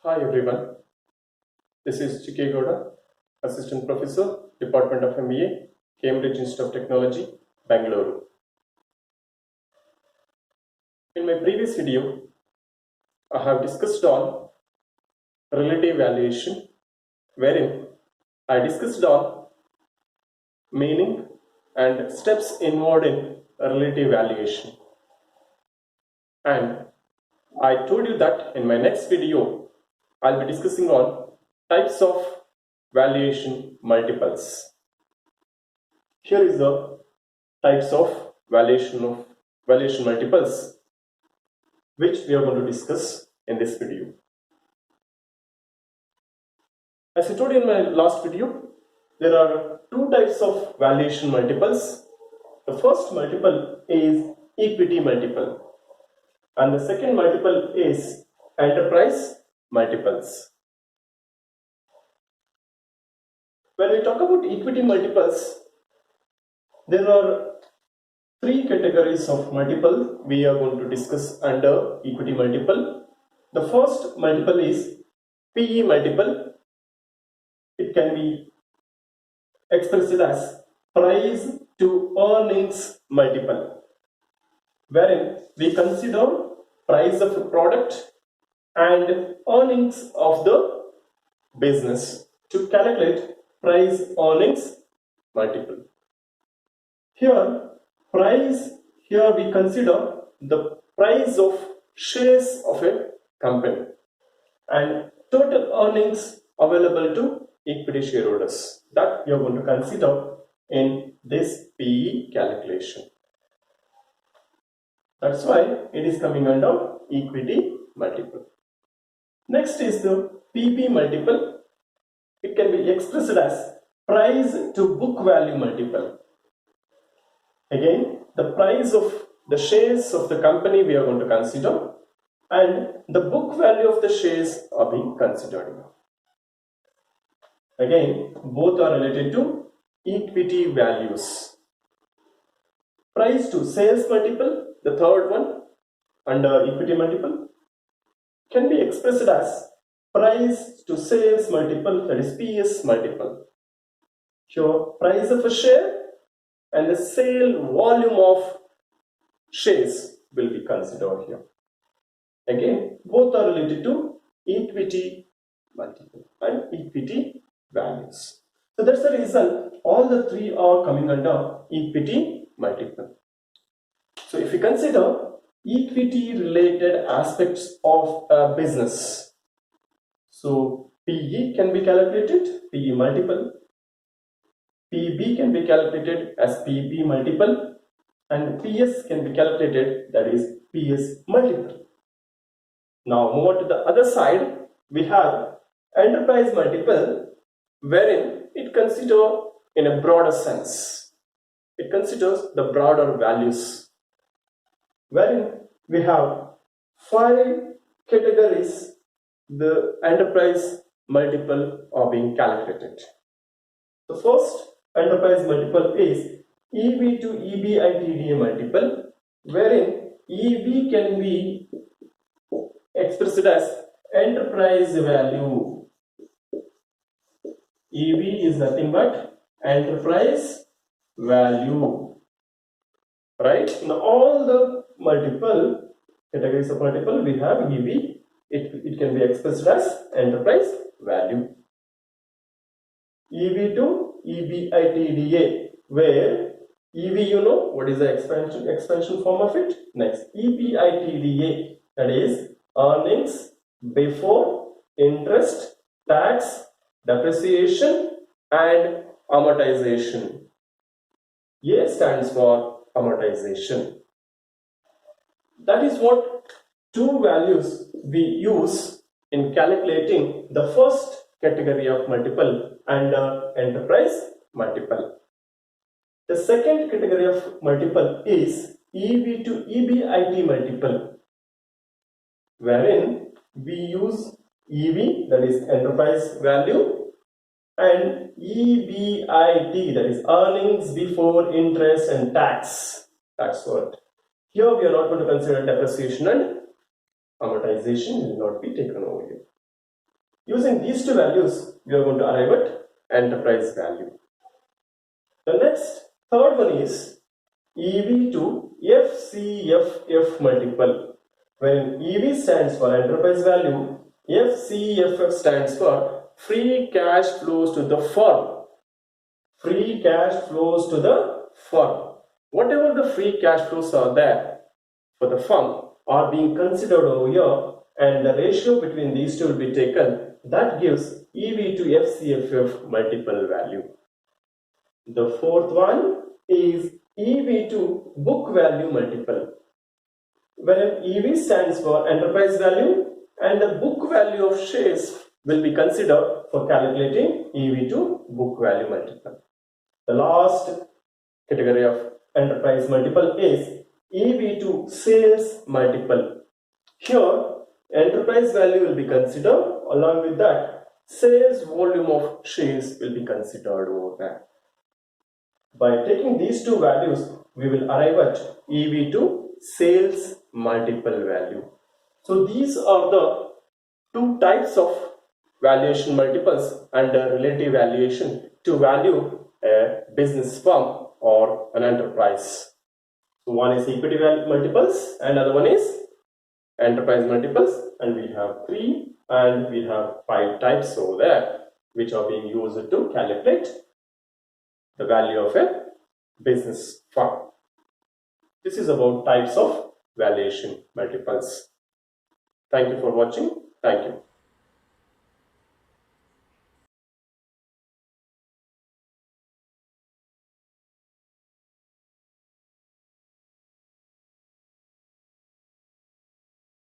Hi everyone, this is Chikkegowda, Assistant Professor, Department of MBA, Cambridge Institute of Technology, Bangalore. In my previous video, I have discussed on relative valuation, wherein I discussed on meaning and steps involved in relative valuation. And I told you that in my next video, I'll be discussing on types of valuation multiples. Here is the types of valuation multiples which we are going to discuss in this video. As I told you in my last video, there are two types of valuation multiples. The first multiple is equity multiple and the second multiple is enterprise multiples. When we talk about equity multiples, there are three categories of multiple we are going to discuss under equity multiple. The first multiple is PE multiple. It can be expressed as price to earnings multiple, wherein we consider price of a product and earnings of the business to calculate price earnings multiple. Here we consider the price of shares of a company and total earnings available to equity shareholders. That we are going to consider in this PE calculation. That's why it is coming under equity multiple. Next is the PB multiple. It can be expressed as price to book value multiple. Again, the price of the shares of the company we are going to consider and the book value of the shares are being considered. Again, both are related to equity values. Price to sales multiple, the third one under equity multiple, can be expressed as price to sales multiple, that is PS multiple. Here, price of a share and the sale volume of shares will be considered here. Again, both are related to equity multiple and equity values. So that's the reason all the three are coming under equity multiple. So if you consider equity related aspects of a business, so PE can be calculated, PE multiple, PB can be calculated as PB multiple, and PS can be calculated, that is PS multiple. Now move on to the other side, we have enterprise multiple, wherein it considers in a broader sense. It considers the broader values, wherein we have 5 categories the enterprise multiple are being calculated. The first enterprise multiple is EV to EBITDA multiple, wherein EV can be expressed as enterprise value. EV is nothing but enterprise value, right? In all the multiple categories of multiple we have EV, it can be expressed as enterprise value. EV to EBITDA, where EV, you know what is the expansion form of it? Next, EBITDA, that is earnings before interest, tax, depreciation and amortization. A stands for amortization. That is what two values we use in calculating the first category of multiple under enterprise multiple. The second category of multiple is EV to EBIT multiple, wherein we use EV, that is enterprise value, and EBIT, that is earnings before interest and tax. That's what. Here we are not going to consider depreciation and amortization will not be taken over here. Using these two values, we are going to arrive at enterprise value. The next, third one is EV to FCFF multiple. When EV stands for enterprise value, FCFF stands for free cash flows to the firm. Free cash flows to the firm. Whatever the free cash flows are there for the firm are being considered over here, and the ratio between these two will be taken. That gives EV to FCFF multiple value. The fourth one is EV to book value multiple. When EV stands for enterprise value and the book value of shares will be considered for calculating EV to book value multiple. The last category of enterprise multiple is EV to sales multiple. Here, enterprise value will be considered, along with that, sales volume of shares will be considered over there. By taking these two values, we will arrive at EV to sales multiple value. So these are the two types of valuation multiples and relative valuation to value a business firm or an enterprise. So one is equity value multiples and another one is enterprise multiples, and we have 3 and we have 5 types over there which are being used to calculate the value of a business firm. This is about types of valuation multiples. Thank you for watching. Thank you.